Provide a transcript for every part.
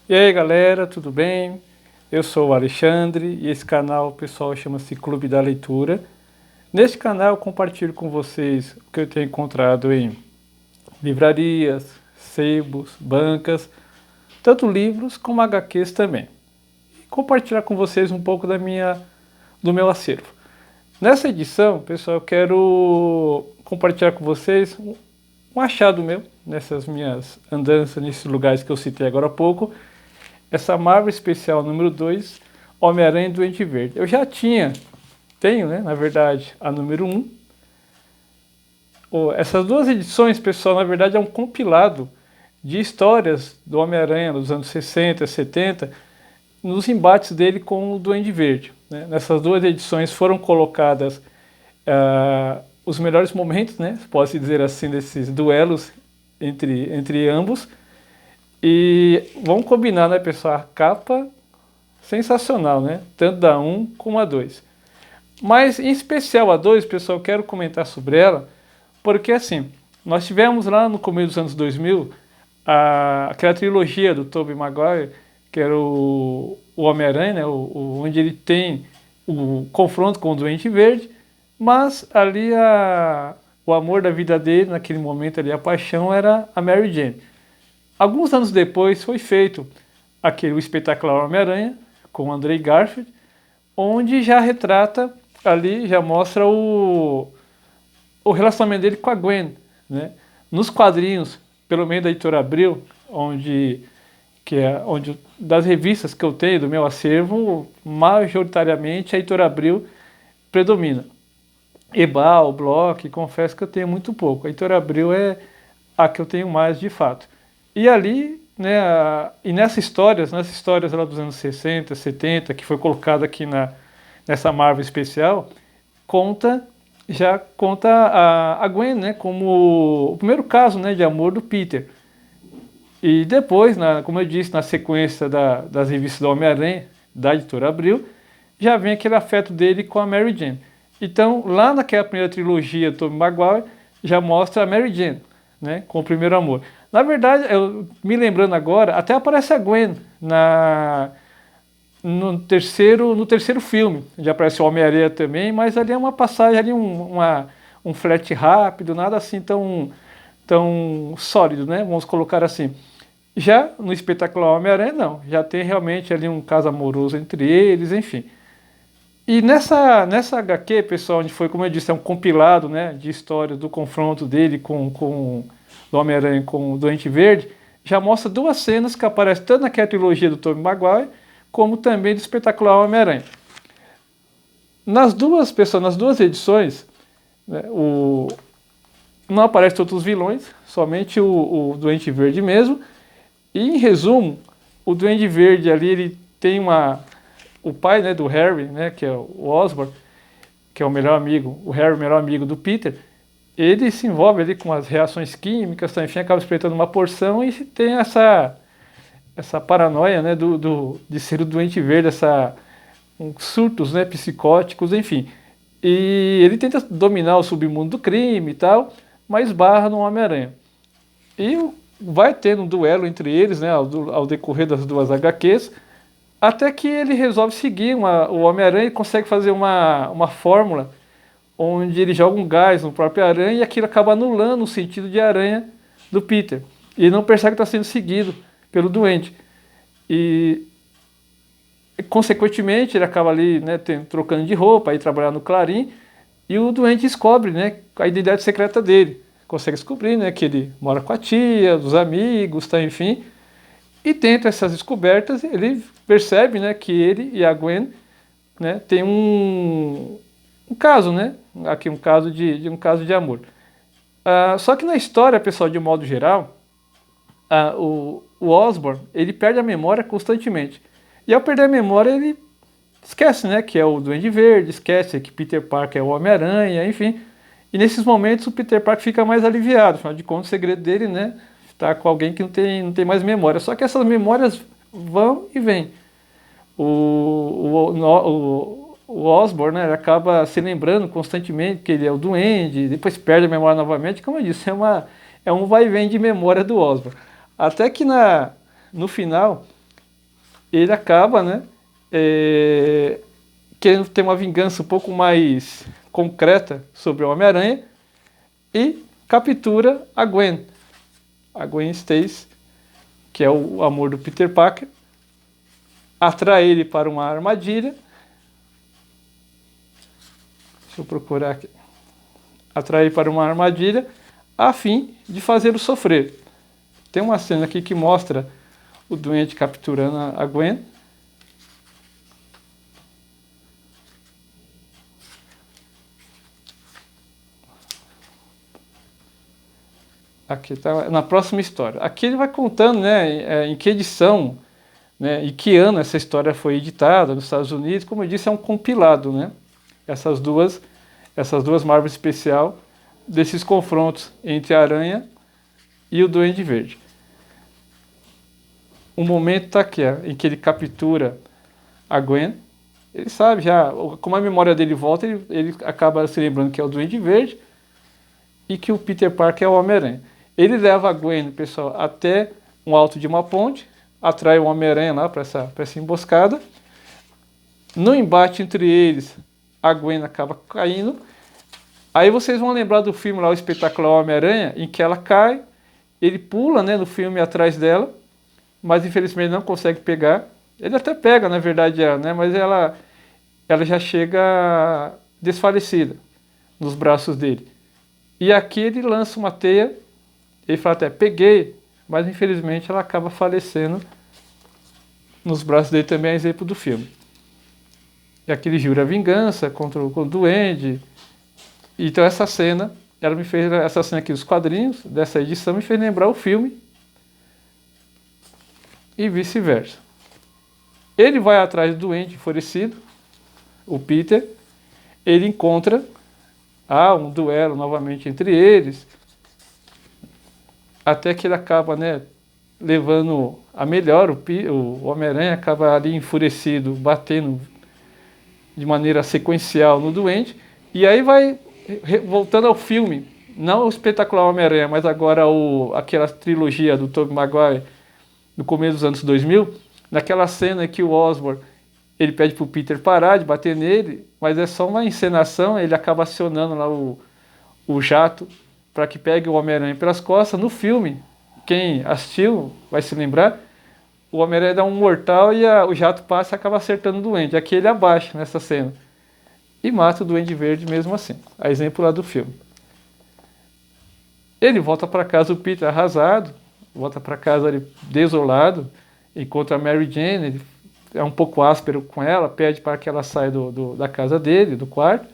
E aí galera, tudo bem? Eu sou o Alexandre e esse canal, pessoal, chama-se Clube da Leitura. Neste canal eu compartilho com vocês o que eu tenho encontrado em livrarias, sebos, bancas, tanto livros como HQs também. E compartilhar com vocês um pouco do meu acervo. Nessa edição, pessoal, eu quero compartilhar com vocês um achado meu, nessas minhas andanças, nesses lugares que eu citei agora há pouco, essa Marvel Especial número 2, Homem-Aranha e Duende Verde. Eu já tenho, né, na verdade, a número 1. Essas duas edições, pessoal, na verdade é um compilado de histórias do Homem-Aranha dos anos 60, 70, nos embates dele com o Duende Verde. Né? Nessas duas edições foram colocadas os melhores momentos, né, pode-se dizer assim, desses duelos entre ambos. E vamos combinar, né, pessoal? A capa sensacional, né? Tanto da 1 como a 2. Mas em especial a 2, pessoal, eu quero comentar sobre ela, porque assim, nós tivemos lá no começo dos anos 2000 aquela trilogia do Tobey Maguire, que era o Homem-Aranha, né, onde ele tem o confronto com o Duende Verde, mas ali o amor da vida dele, naquele momento ali, a paixão era a Mary Jane. Alguns anos depois foi feito o espetacular Homem-Aranha, com o Andrew Garfield, onde já retrata ali, já mostra o relacionamento dele com a Gwen. Né? Nos quadrinhos, pelo menos da Editora Abril, onde das revistas que eu tenho, do meu acervo, majoritariamente a Editora Abril predomina. Ebal, Block, confesso que eu tenho muito pouco. A Editora Abril é a que eu tenho mais de fato. E ali, né, e nessas histórias lá dos anos 60, 70, que foi colocada aqui nessa Marvel especial, já conta a Gwen, né, como o primeiro caso, né, de amor do Peter. E depois, como eu disse, na sequência das revistas do Homem-Aranha, da Editora Abril, já vem aquele afeto dele com a Mary Jane. Então, lá naquela primeira trilogia do Tobey Maguire, já mostra a Mary Jane, né, com o primeiro amor. Na verdade, eu me lembrando agora, até aparece a Gwen no terceiro filme. Já aparece o Homem-Aranha também, mas ali é uma passagem, ali um flat rápido, nada assim tão sólido, né? Vamos colocar assim. Já no espetacular Homem-Aranha, não. Já tem realmente ali um caso amoroso entre eles, enfim. E nessa HQ, pessoal, onde foi, como eu disse, é um compilado, né, de histórias do confronto dele do Homem-Aranha com o Duende Verde, já mostra duas cenas que aparecem tanto naquela trilogia do Tobey Maguire, como também do espetacular Homem-Aranha. Nas duas edições, né, não aparecem todos os vilões, somente o Duende Verde mesmo. E em resumo, o Duende Verde ali, ele tem o pai, né, do Harry, né, que é o Osborn, que é o melhor amigo, o Harry, o melhor amigo do Peter, ele se envolve ali com as reações químicas, tá, enfim, acaba espreitando uma porção e tem essa paranoia, né, de ser o Duende Verde, surtos, né, psicóticos, enfim. E ele tenta dominar o submundo do crime e tal, mas barra no Homem-Aranha. E vai tendo um duelo entre eles, né, ao decorrer das duas HQs, até que ele resolve seguir o Homem-Aranha e consegue fazer uma fórmula onde ele joga um gás no próprio aranha e aquilo acaba anulando o sentido de aranha do Peter. E ele não percebe que está sendo seguido pelo doente. E, consequentemente, ele acaba ali, né, trocando de roupa, aí trabalhar no Clarim, e o doente descobre, né, a identidade secreta dele. Consegue descobrir, né, que ele mora com a tia, dos amigos, tá, enfim. E dentro dessas descobertas, ele percebe, né, que ele e a Gwen, né, tem um caso, né? Aqui um caso de amor. Só que na história, pessoal, de um modo geral, o Osborn, ele perde a memória constantemente. E ao perder a memória, ele esquece, né, que é o Duende Verde, esquece que Peter Parker é o Homem-Aranha, enfim. E nesses momentos o Peter Parker fica mais aliviado, afinal de contas o segredo dele, né, está com alguém que não tem mais memória. Só que essas memórias vão e vêm. O Osborn, né, ele acaba se lembrando constantemente que ele é o duende, depois perde a memória novamente. Como eu disse, é um vai e vem de memória do Osborn. Até que no final ele acaba, né, querendo ter uma vingança um pouco mais concreta sobre o Homem-Aranha e captura a Gwen Stacy, que é o amor do Peter Parker, atrai ele para uma armadilha. Deixa eu procurar aqui. Atrai ele para uma armadilha a fim de fazê-lo sofrer. Tem uma cena aqui que mostra o Duende capturando a Gwen. Aqui está na próxima história. Aqui ele vai contando, né, em que edição, né, e que ano essa história foi editada nos Estados Unidos. Como eu disse, é um compilado, né? Essas duas Marvel especial desses confrontos entre a Aranha e o Duende Verde. O momento está aqui, em que ele captura a Gwen. Ele sabe já, como a memória dele volta, ele acaba se lembrando que é o Duende Verde e que o Peter Parker é o Homem-Aranha. Ele leva a Gwen, pessoal, até um alto de uma ponte, atrai o Homem-Aranha lá para essa emboscada. No embate entre eles, a Gwen acaba caindo. Aí vocês vão lembrar do filme lá, o Espetacular Homem-Aranha, em que ela cai, ele pula, né, no filme atrás dela, mas infelizmente não consegue pegar. Ele até pega, na verdade, né, mas ela já chega desfalecida nos braços dele. E aqui ele lança uma teia, ele fala até, peguei, mas infelizmente ela acaba falecendo nos braços dele também, é exemplo do filme. E aqui ele jura vingança contra o Duende. Então essa cena aqui dos quadrinhos, dessa edição, me fez lembrar o filme e vice-versa. Ele vai atrás do Duende enfurecido, o Peter, ele encontra um duelo novamente entre eles, até que ele acaba, né, levando a melhor, o Homem-Aranha acaba ali enfurecido, batendo de maneira sequencial no Duende, e aí vai voltando ao filme, não o Espetacular Homem-Aranha, mas agora aquela trilogia do Tobey Maguire, no começo dos anos 2000, naquela cena que o Osborn, ele pede para o Peter parar de bater nele, mas é só uma encenação, ele acaba acionando lá o jato para que pegue o Homem-Aranha pelas costas. No filme, quem assistiu vai se lembrar, o Homem-Aranha dá um mortal e o jato passa e acaba acertando o Duende. Aqui ele abaixa nessa cena e mata o Duende Verde mesmo assim. A exemplo lá do filme. Ele volta para casa, o Peter arrasado, volta para casa ali desolado, encontra a Mary Jane, ele é um pouco áspero com ela, pede para que ela saia da casa dele, do quarto.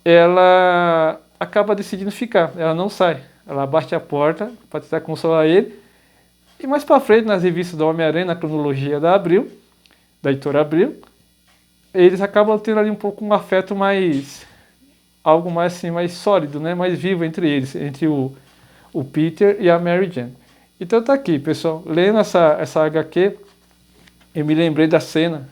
Ela acaba decidindo ficar, ela não sai. Ela bate a porta para tentar consolar ele. E mais para frente, nas revistas do Homem-Aranha, na cronologia da Abril, da editora Abril, eles acabam tendo ali um pouco um afeto algo mais assim, mais sólido, né? Mais vivo entre eles, entre o Peter e a Mary Jane. Então tá aqui, pessoal, lendo essa HQ, eu me lembrei da cena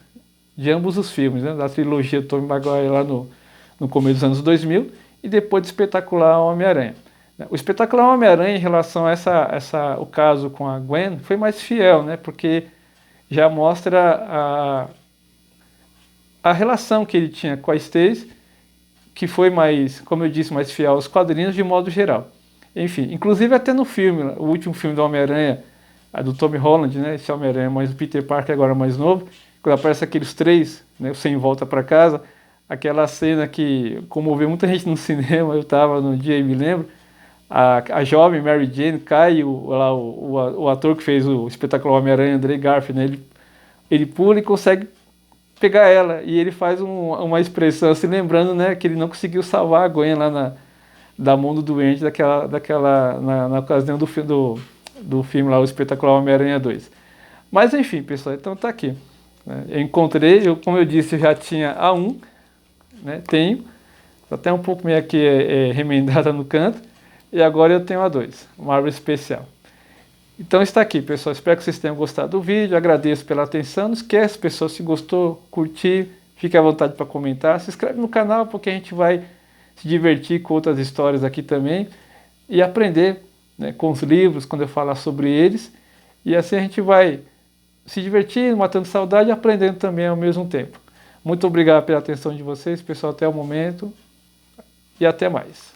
de ambos os filmes, né? Da trilogia do Tobey Maguire lá no começo dos anos 2000 e depois do Espetacular Homem-Aranha. O Espetacular Homem-Aranha, em relação a o caso com a Gwen, foi mais fiel, né? Porque já mostra a relação que ele tinha com a Stacy, que foi mais, como eu disse, mais fiel aos quadrinhos de modo geral. Enfim, inclusive até no filme, o último filme do Homem-Aranha, do Tom Holland, né? Esse Homem-Aranha, mas o Peter Parker agora mais novo, quando aparece aqueles três, né? Sem volta para casa, aquela cena que comoveu muita gente no cinema, eu estava no dia e me lembro, a jovem Mary Jane cai, o ator que fez o Espetacular Homem-Aranha, Andrew Garfield, né? Ele pula e consegue pegar ela, e ele faz uma expressão assim, lembrando, né, que ele não conseguiu salvar a Gwen lá da mão do Duende na ocasião do filme lá, o Espetacular Homem-Aranha 2. Mas enfim, pessoal, então tá aqui. Eu encontrei, como eu disse, eu já tinha a 1, né, tenho, até um pouco meio aqui remendada no canto, e agora eu tenho a 2, Marvel Especial. Então está aqui, pessoal. Espero que vocês tenham gostado do vídeo. Agradeço pela atenção. Não esquece, pessoal, se gostou, curtir, fique à vontade para comentar. Se inscreve no canal porque a gente vai se divertir com outras histórias aqui também e aprender, né, com os livros, quando eu falar sobre eles. E assim a gente vai se divertindo, matando saudade e aprendendo também ao mesmo tempo. Muito obrigado pela atenção de vocês, pessoal, até o momento e até mais.